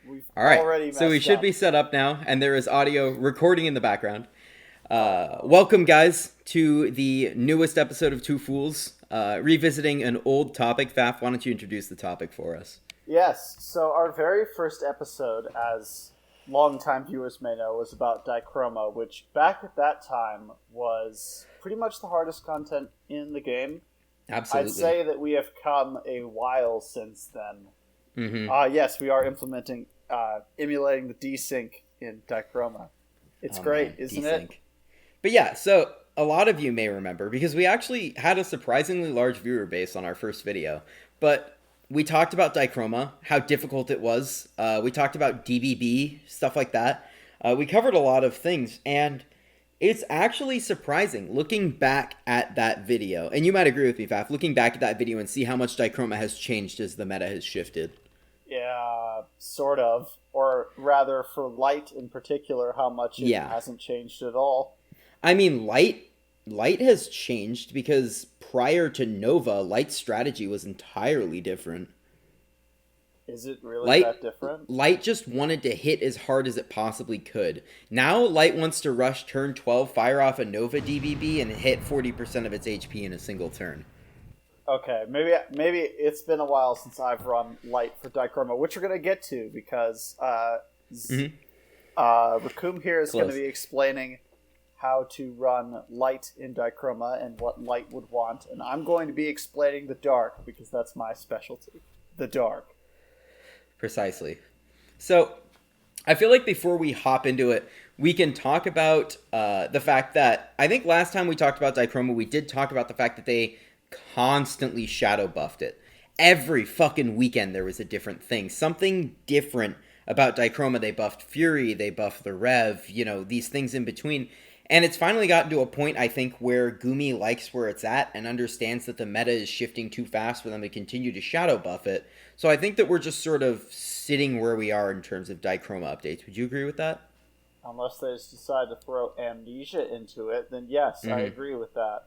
We've All right, already so we messed should be up. set up now, and there is audio recording in the background. Welcome, guys, to the newest episode of Two Fools, revisiting an old topic. Faf, why don't you introduce the topic for us? Yes, so our very first episode, as longtime viewers may know, was about Dichroma, which back at that time was pretty much the hardest content in the game. I'd Absolutely. say that we have come a while since then. Mm-hmm. Yes, we are emulating the desync in Dichroma. It's Oh great, man, isn't it? desync. But yeah, so a lot of you may remember because we actually had a surprisingly large viewer base on our first video. But we talked about Dichroma, how difficult it was. We talked about DBB, stuff like that. We covered a lot of things, and it's actually surprising looking back at that video. And you might agree with me, Faf, looking back at that video and see how much Dichroma has changed as the meta has shifted. Yeah, sort of. Or rather, for Light in particular, how much it Yeah. hasn't changed at all. I mean, Light has changed because prior to Nova, Light's strategy was entirely different. Is it really Light that different? Light just wanted to hit as hard as it possibly could. Now Light wants to rush turn 12, fire off a Nova DBB, and hit 40% of its HP in a single turn. Okay, maybe it's been a while since I've run Light for Dichroma, which we're gonna get to because Mm-hmm. Rakum here is going to Close. be explaining how to run Light in Dichroma and what Light would want, and I'm going to be explaining the Dark because that's my specialty. The Dark. Precisely. So, I feel like before we hop into it, we can talk about the fact that I think last time we talked about Dichroma, we did talk about the fact that they constantly shadow buffed it. Every fucking weekend there was a different thing. Something different about Dichroma. They buffed Fury, they buffed the Rev, these things in between. And it's finally gotten to a point, I think, where Gumi likes where it's at and understands that the meta is shifting too fast for them to continue to shadow buff it. So I think that we're just sort of sitting where we are in terms of Dichroma updates. Would you agree with that? Unless they just decide to throw Amnesia into it, then yes, I agree with that.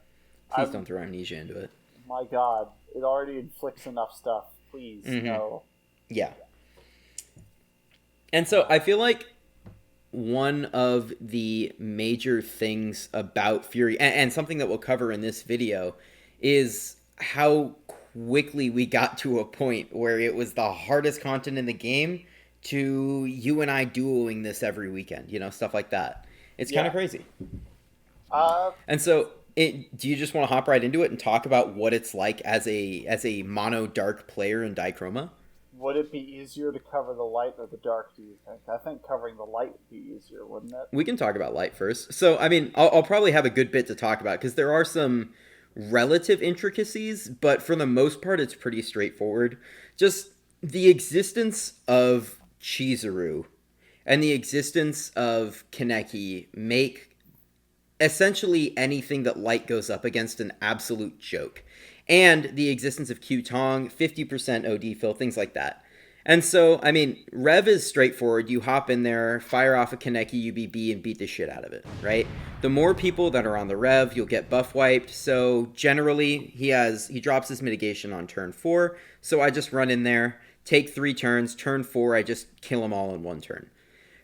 Please don't throw Amnesia into it. My God, it already inflicts enough stuff. Please, no. Yeah. And so I feel like one of the major things about Fury, and something that we'll cover in this video, is how quickly we got to a point where it was the hardest content in the game to you and I duoing this every weekend, stuff like that. It's kind of crazy. And so, do you just want to hop right into it and talk about what it's like as a mono dark player in Dichroma? Would it be easier to cover the Light or the Dark, do you think? I think covering the Light would be easier, wouldn't it? We can talk about Light first. So, I mean, I'll probably have a good bit to talk about because there are some relative intricacies, but for the most part, it's pretty straightforward. Just the existence of Chizuru and the existence of Kaneki make essentially anything that Light goes up against an absolute joke. And the existence of Q-Tong, 50% OD fill, things like that. And so, I mean, Rev is straightforward. You hop in there, fire off a Kaneki UBB, and beat the shit out of it, right? The more people that are on the Rev, you'll get buff wiped. So generally, he drops his mitigation on turn 4. So I just run in there, take 3 turns. Turn 4, I just kill them all in 1 turn.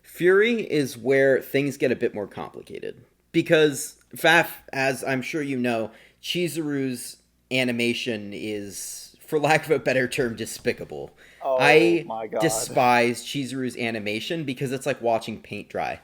Fury is where things get a bit more complicated. Because, Faf, as I'm sure you know, Chizuru's animation is, for lack of a better term, despicable. Oh, I my God. despise Chizuru's animation because it's like watching paint dry.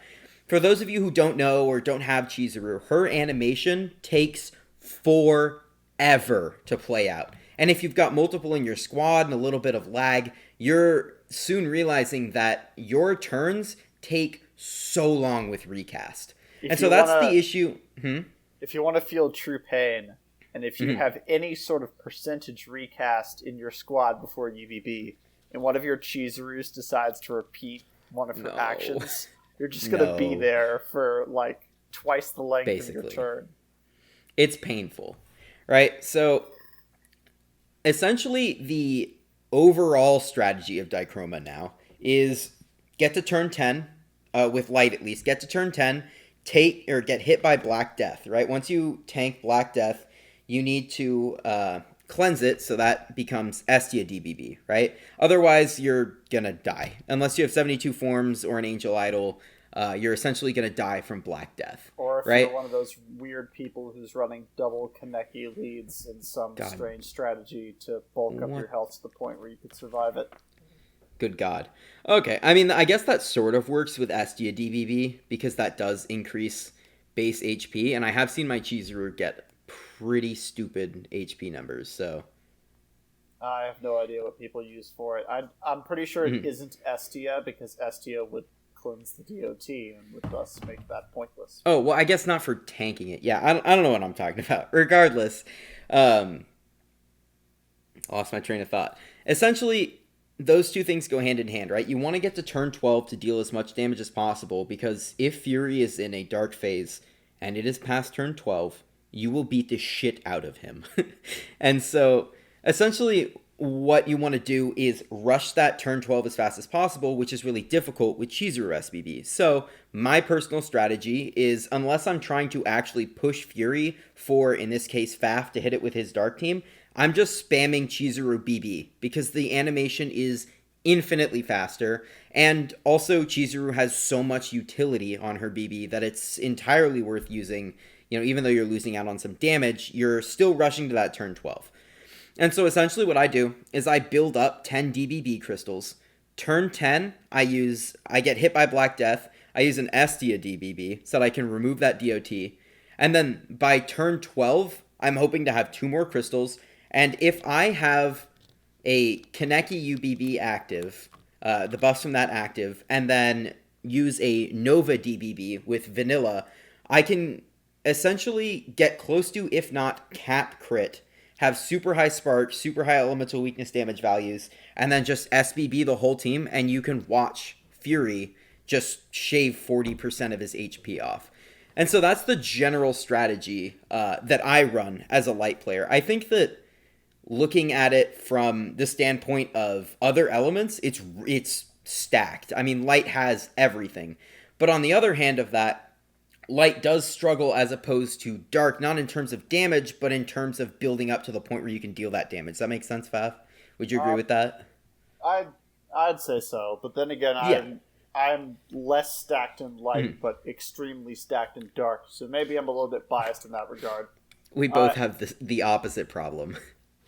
For those of you who don't know or don't have Chizuru, her animation takes forever to play out. And if you've got multiple in your squad and a little bit of lag, you're soon realizing that your turns take so long with recast. And so that's the issue. If you want to feel true pain, and if you have any sort of percentage recast in your squad before UVB, and one of your Chizurus decides to repeat one of her actions, you're just going to be there for like twice the length of your turn. It's painful, right? So essentially the overall strategy of Dichroma now is get to turn 10, with Light at least, get to turn 10, get hit by Black Death, right? Once you tank Black Death, you need to cleanse it, so that becomes Estia DBB, right? Otherwise, you're gonna die. Unless you have 72 forms or an Angel Idol, you're essentially gonna die from Black Death, Or if you're right? one of those weird people who's running double Kaneki leads in some God, strange strategy to bulk up your what? health to the point where you could survive it. Good God. Okay, I mean, I guess that sort of works with Estia DBB because that does increase base HP, and I have seen my Chizuru get pretty stupid HP numbers, so. I have no idea what people use for it. I'm pretty sure it Mhm. isn't Estia because Estia would cleanse the DOT and would thus make that pointless. Oh, well, I guess not for tanking it. Yeah, I don't know what I'm talking about. Regardless, um, I lost my train of thought. Essentially, those two things go hand in hand, right? You want to get to turn 12 to deal as much damage as possible because if Fury is in a dark phase and it is past turn 12, you will beat the shit out of him. And so, essentially, what you want to do is rush that turn 12 as fast as possible, which is really difficult with Chizuru SBB. So, my personal strategy is unless I'm trying to actually push Fury for, in this case, Faf to hit it with his Dark Team, I'm just spamming Chizuru BB because the animation is infinitely faster, and also Chizuru has so much utility on her BB that it's entirely worth using. You know, even though you're losing out on some damage, you're still rushing to that turn 12. And so essentially what I do is I build up 10 DBB crystals. Turn 10, I get hit by Black Death. I use an Estia DBB so that I can remove that DOT. And then by turn 12, I'm hoping to have 2 more crystals. And if I have a Kaneki UBB active, the buffs from that active, and then use a Nova DBB with Vanilla, I can essentially get close to, if not cap crit, have super high spark, super high elemental weakness damage values, and then just SBB the whole team, and you can watch Fury just shave 40% of his HP off. And so that's the general strategy that I run as a light player. I think that looking at it from the standpoint of other elements, it's stacked. I mean, light has everything. But on the other hand of that, light does struggle as opposed to dark, not in terms of damage, but in terms of building up to the point where you can deal that damage. Does that make sense, Faf? Would you agree Um, with that? I'd I'd say so, but then again, Yeah. I'm less stacked in light, Mhm. but extremely stacked in dark. So maybe I'm a little bit biased in that regard. We Uh, both have the opposite problem.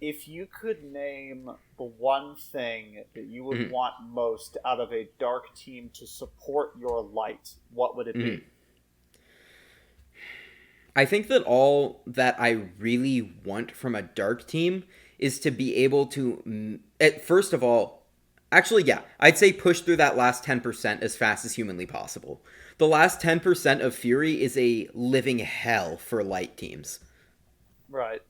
if you could name the one thing that you would Mhm. want most out of a dark team to support your light, what would it Mhm. be? I think that all that I really want from a dark team is to be able to, first of all, actually, yeah, I'd say push through that last 10% as fast as humanly possible. The last 10% of Fury is a living hell for light teams. Right.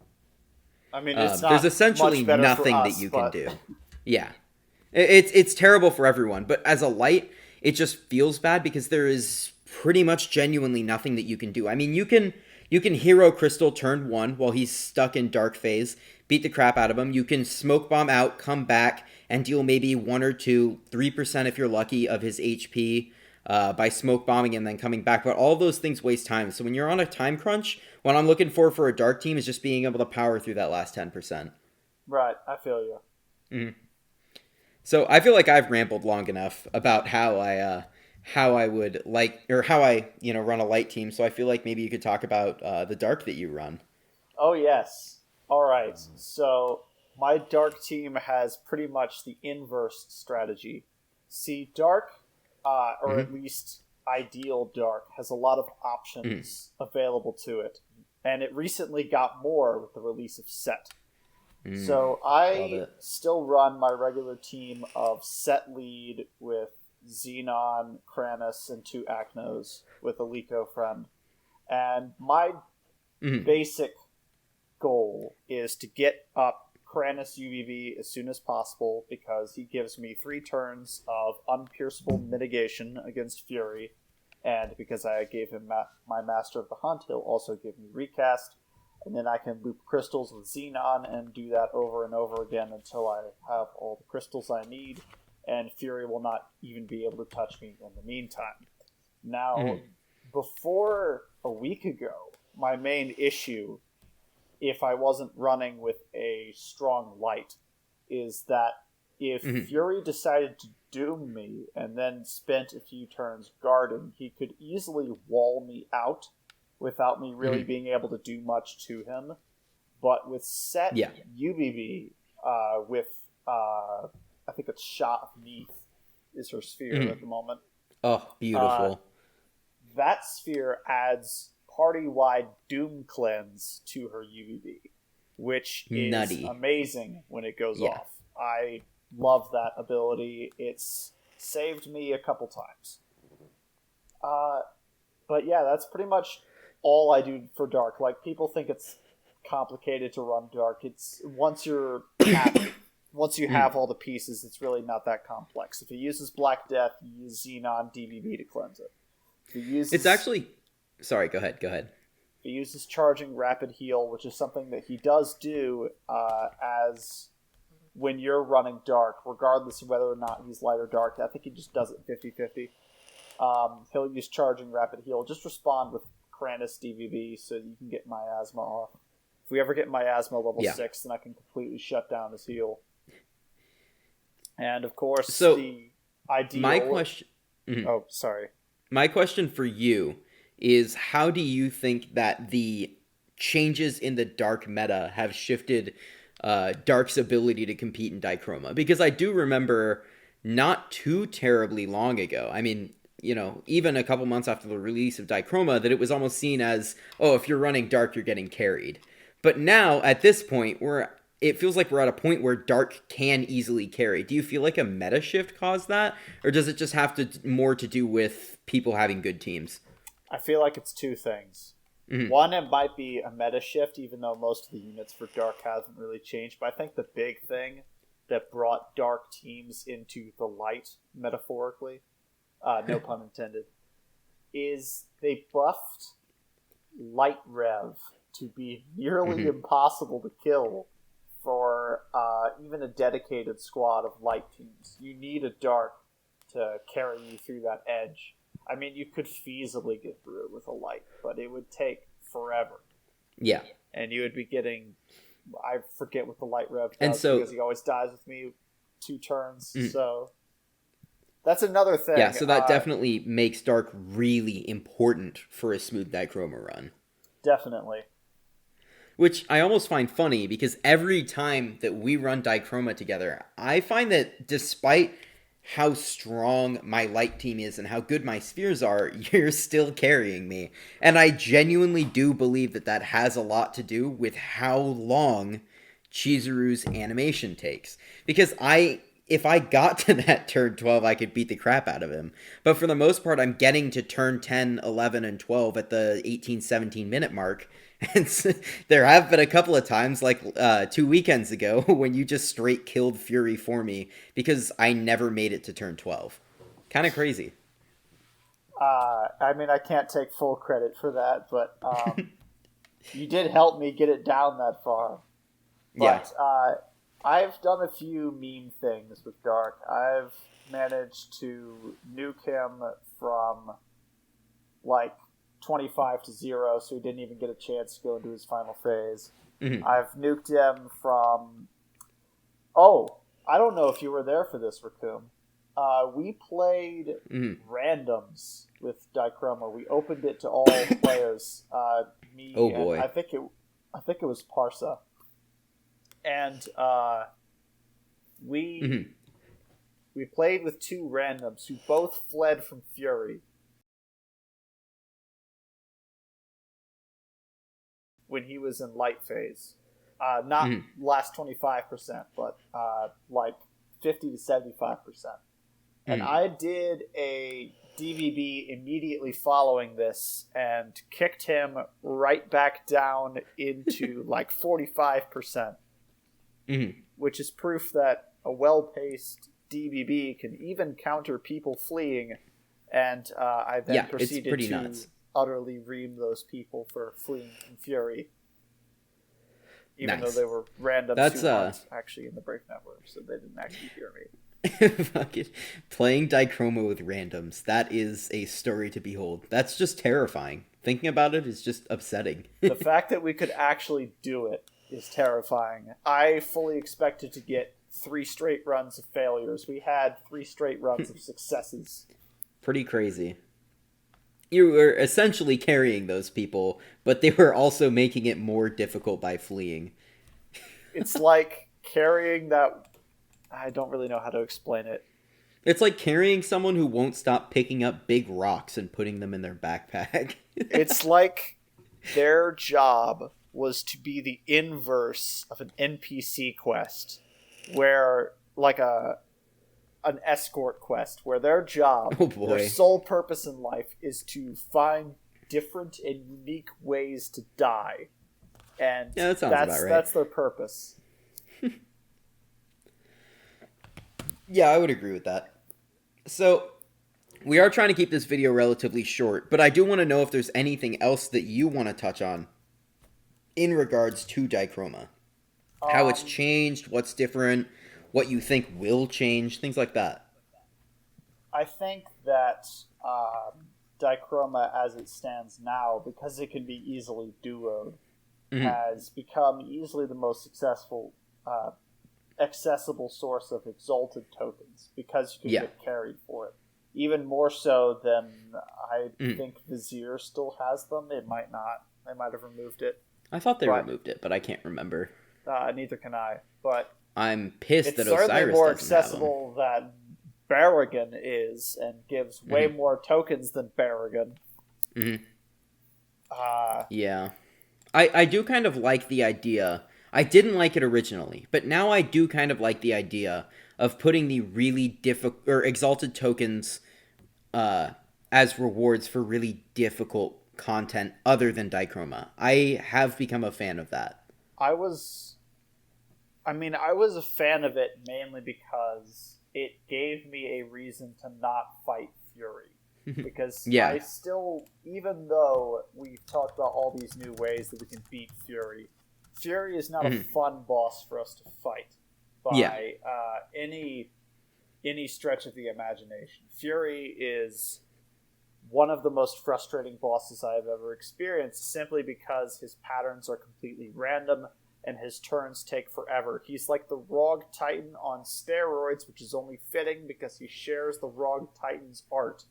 I mean, it's There's not essentially much better for nothing that us, you can but do. Yeah, it's terrible for everyone, but as a light, it just feels bad because there is pretty much genuinely nothing that you can do. I mean, you can hero crystal turn 1 while he's stuck in dark phase, beat the crap out of him. You can smoke bomb out, come back, and deal maybe 1 or 2, 3% if you're lucky of his HP by smoke bombing and then coming back. But all those things waste time. So when you're on a time crunch, what I'm looking for a dark team is just being able to power through that last 10%. right, I feel you. Mhm. So I feel like I've rambled long enough about how I would like, or how I run a light team. So I feel like maybe you could talk about the dark that you run. Oh yes. All right. So my dark team has pretty much the inverse strategy. See, dark, or Hmm. at least ideal dark, has a lot of Hmm. options available to it, and it recently got more with the release of Set. Mm. So Love I it. still run my regular team of Set lead with Xenon, Kranis, and 2 Acnos with a Lico friend. And my Hmm. basic goal is to get up Kranis UVV as soon as possible because he gives me 3 turns of unpierceable mitigation against Fury, and because I gave him my Master of the Hunt, he'll also give me recast, and then I can loop crystals with Xenon and do that over and over again until I have all the crystals I need, and Fury will not even be able to touch me in the meantime. Now, Hmm. before a week ago, my main issue if I wasn't running with a strong light, is that if Fury decided to doom me and then spent a few turns guarding, he could easily wall me out without me really being able to do much to him. But with set UBB, I think it's Shot of Neath is her sphere at the moment. Oh, beautiful. That sphere adds party-wide Doom Cleanse to her UBB, which is amazing when it goes off. I love that ability. It's saved me a couple times. But yeah, that's pretty much all I do for Dark. Like, people think it's complicated to run Dark. It's once you have all the pieces, it's really not that complex. If it uses Black Death, you use Xenon DBB to cleanse it. It's actually... Sorry, go ahead. He uses Charging Rapid Heal, which is something that he does do as when you're running Dark, regardless of whether or not he's light or dark. I think he just does it 50-50. He'll use Charging Rapid Heal. Just respond with Kranis DVB so you can get Miasma off. If we ever get Miasma level 6, then I can completely shut down his heal. And of course, the ideal... My question... Oh, sorry. My question for you is, how do you think that the changes in the Dark meta have shifted Dark's ability to compete in Dichroma? Because I do remember not too terribly long ago, I mean, you know, even a couple months after the release of Dichroma, that it was almost seen as, oh, if you're running Dark, you're getting carried. But now, at this point, it feels like we're at a point where Dark can easily carry. Do you feel like a meta shift caused that? Or does it just have more to do with people having good teams? I feel like it's two things. One, it might be a meta shift, even though most of the units for Dark hasn't really changed. But I think the big thing that brought Dark teams into the light, metaphorically, no pun intended, is they buffed Light Rev to be nearly impossible to kill for even a dedicated squad of light teams. You need a Dark to carry you through that edge. I mean, you could feasibly get through it with a light, but it would take forever. Yeah. And you would be getting... I forget what the light rev does, because he always dies with me 2 turns, so... That's another thing. Yeah, so that definitely makes Dark really important for a smooth Dichroma run. Definitely. Which I almost find funny, because every time that we run Dichroma together, I find that despite how strong my light team is and how good my spheres are, you're still carrying me. And I genuinely do believe that that has a lot to do with how long Chizuru's animation takes. Because if I got to that turn 12, I could beat the crap out of him. But for the most part, I'm getting to turn 10, 11, and 12 at the 18, 17 minute mark. And there have been a couple of times, like 2 weekends ago, when you just straight killed Fury for me because I never made it to turn 12. Kind of crazy. I mean, I can't take full credit for that, but you did help me get it down that far. But I've done a few meme things with Dark. I've managed to nuke him from, like, 25 to 0, so he didn't even get a chance to go into his final phase. I've nuked him from... Oh, I don't know if you were there for this, Raccoon. We played randoms with Dichroma. We opened it to all players. Me and I think it was Parsa. And we played with 2 randoms who both fled from Fury when he was in light phase. Not last 25%, but like 50 to 75%. And I did a DVB immediately following this and kicked him right back down into like 45%, which is proof that a well-paced DVB can even counter people fleeing. And I then proceeded to utterly ream those people for fleeing from Fury. Even though they were randoms who weren't actually in the break network, so they didn't actually hear me. Fucking playing Dichroma with randoms. That is a story to behold. That's just terrifying. Thinking about it is just upsetting. The fact that we could actually do it is terrifying. I fully expected to get 3 straight runs of failures. We had 3 straight runs of successes. Pretty crazy. You were essentially carrying those people, but they were also making it more difficult by fleeing. It's like carrying that... I don't really know how to explain it. It's like carrying someone who won't stop picking up big rocks and putting them in their backpack. It's like their job was to be the inverse of an NPC quest, where, like an escort quest, where their job, their sole purpose in life is to find different and unique ways to die. And yeah, that sounds about right. That's their purpose. Yeah, I would agree with that. So, we are trying to keep this video relatively short, but I do want to know if there's anything else that you want to touch on in regards to Dichroma. How it's changed, what's different, what you think will change, things like that. I think that Dichroma, as it stands now, because it can be easily duoed, has become easily the most successful accessible source of exalted tokens, because you can get carried for it. Even more so than I think Vizier still has them. It might not. They might have removed it. I thought they removed it, but I can't remember. Neither can I. But I'm pissed that Osiris doesn't have them. It's certainly more accessible than Barragan is, and gives way more tokens than Barragan. Yeah. I do kind of like the idea. I didn't like it originally, but now I do kind of like the idea of putting the really difficult or exalted tokens as rewards for really difficult content other than Dichroma. I have become a fan of that. I was a fan of it mainly because it gave me a reason to not fight Fury. Because I still, even though we've talked about all these new ways that we can beat Fury, Fury is not a fun boss for us to fight by any stretch of the imagination. Fury is one of the most frustrating bosses I have ever experienced, simply because his patterns are completely random and his turns take forever. He's like the Rogue Titan on steroids, which is only fitting because he shares the Rogue Titan's art.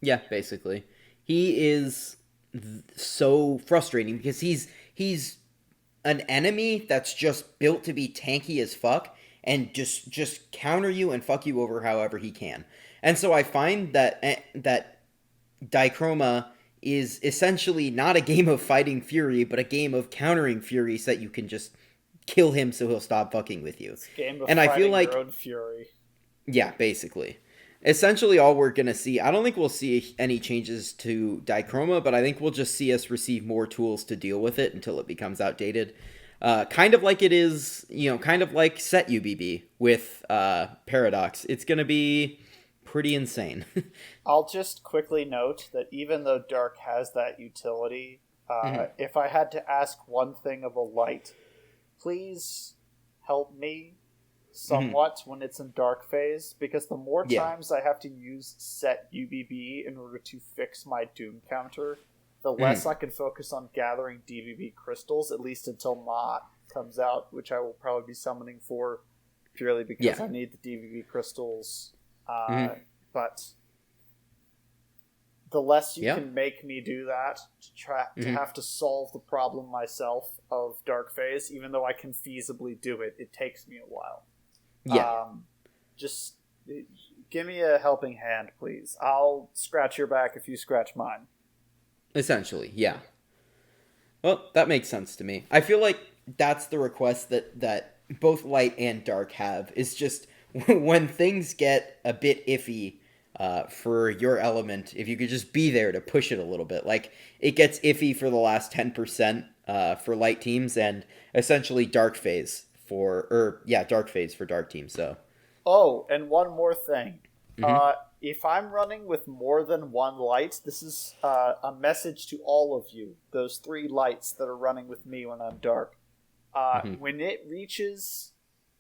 Yeah, basically. He is so frustrating because he's an enemy that's just built to be tanky as fuck and just counter you and fuck you over however he can. And so I find that Dichroma is essentially not a game of fighting Fury, but a game of countering Fury so that you can just kill him so he'll stop fucking with you. It's a game of and fighting I feel like your own Fury. Yeah, basically. Essentially all we're going to see, I don't think we'll see any changes to Dichroma, but I think we'll just see us receive more tools to deal with it until it becomes outdated. Kind of like it is, kind of like Set UBB with Paradox. It's going to be pretty insane. I'll just quickly note that even though Dark has that utility, if I had to ask one thing of a light, please help me somewhat when it's in Dark phase, because the more times I have to use Set UBB in order to fix my Doom counter, the less I can focus on gathering DBB crystals, at least until Mott comes out, which I will probably be summoning for purely because I need the DBB crystals. But the less you can make me do that to have to solve the problem myself of Dark phase, even though I can feasibly do it, it takes me a while. Just give me a helping hand, please. I'll scratch your back if you scratch mine. Essentially, yeah. Well, that makes sense to me. I feel like that's the request that both Light and Dark have, is just when things get a bit iffy for your element, if you could just be there to push it a little bit. Like, it gets iffy for the last 10% for Light teams, and essentially Dark phase for Dark teams. So. Oh, and one more thing. If I'm running with more than one light, this is a message to all of you, those 3 lights that are running with me when I'm Dark. When it reaches,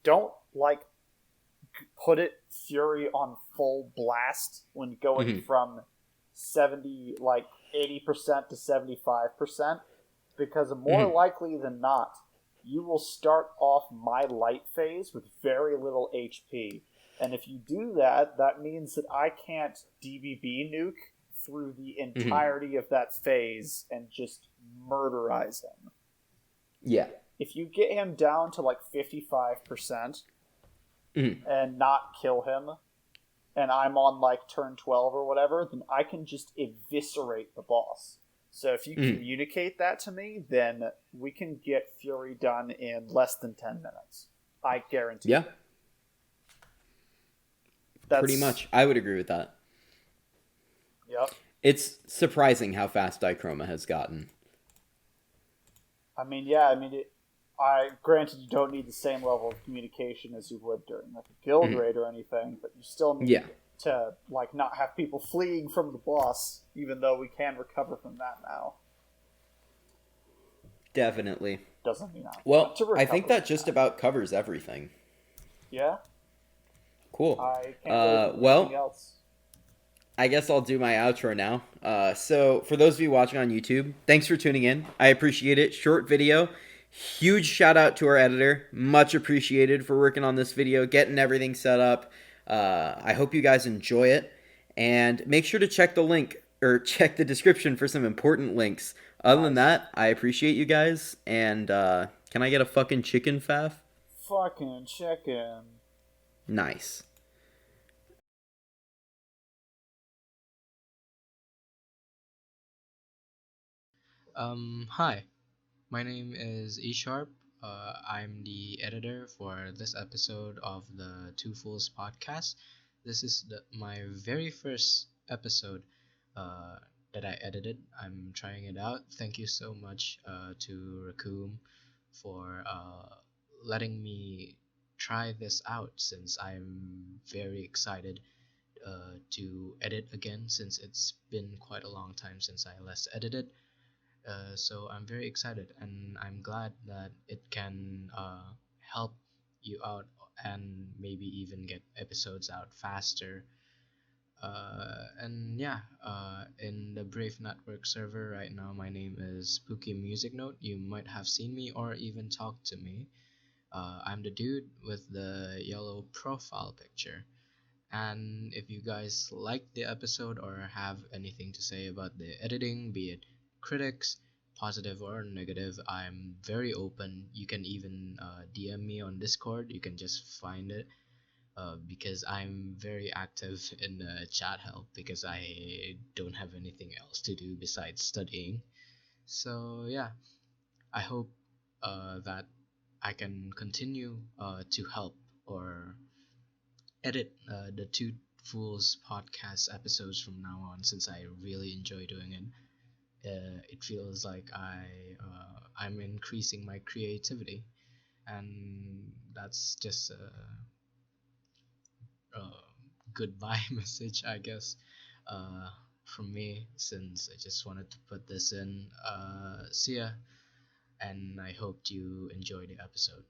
don't, put it Fury on full blast when going from 70, 80% to 75%, because more Mhm. likely than not, you will start off my light phase with very little HP. And if you do that, that means that I can't DBB nuke through the Mhm. entirety of that phase and just murderize him. Yeah. If you get him down to like 55% Mhm. and not kill him, and I'm on like turn 12 or whatever, then I can just eviscerate the boss. So if you Mhm. communicate that to me, then we can get Fury done in less than 10 minutes. I guarantee Yeah. it. Pretty That's, much. I would agree with that. yep. It's surprising how fast Dichroma has gotten. I mean, yeah, I mean, granted, you don't need the same level of communication as you would during like a guild Mhm. raid or anything, but you still Yeah. need to like not have people fleeing from the boss, even though we can recover from that now. Definitely. Doesn't mean I want Well, to I think recover that from just that. about covers everything. Yeah, Cool. I can't really think of anything Well, else. I guess I'll do my outro now. So, for those of you watching on YouTube, thanks for tuning in. I appreciate it. Short video. Huge shout out to our editor. Much appreciated for working on this video, getting everything set up. I hope you guys enjoy it. And make sure to check the link or check the description for some important links. Other than Nice. that, I appreciate you guys. And can I get a fucking chicken faff? Fucking chicken. Nice. Hi, my name is E Sharp. I'm the editor for this episode of the Two Fools podcast. This is my very first episode uh, that I edited. I'm trying it out. Thank you so much to Raccoon for letting me try this out since I'm very excited to edit again since it's been quite a long time since I last edited. So I'm very excited and I'm glad that it can help you out and maybe even get episodes out faster. And yeah, in the Brave Network server right now, my name is Spooky Music Note. You might have seen me or even talked to me. I'm the dude with the yellow profile picture. And if you guys like the episode or have anything to say about the editing, be it critics, positive or negative, I'm very open. You can even DM me on Discord. You can just find it because I'm very active in the chat help because I don't have anything else to do besides studying. So yeah, I hope that I can continue to help or edit the Two Fools podcast episodes from now on since I really enjoy doing it. It feels like I'm increasing my creativity, and that's just a goodbye message, I guess, uh, from me since I just wanted to put this in. See ya, and I hope you enjoy the episode.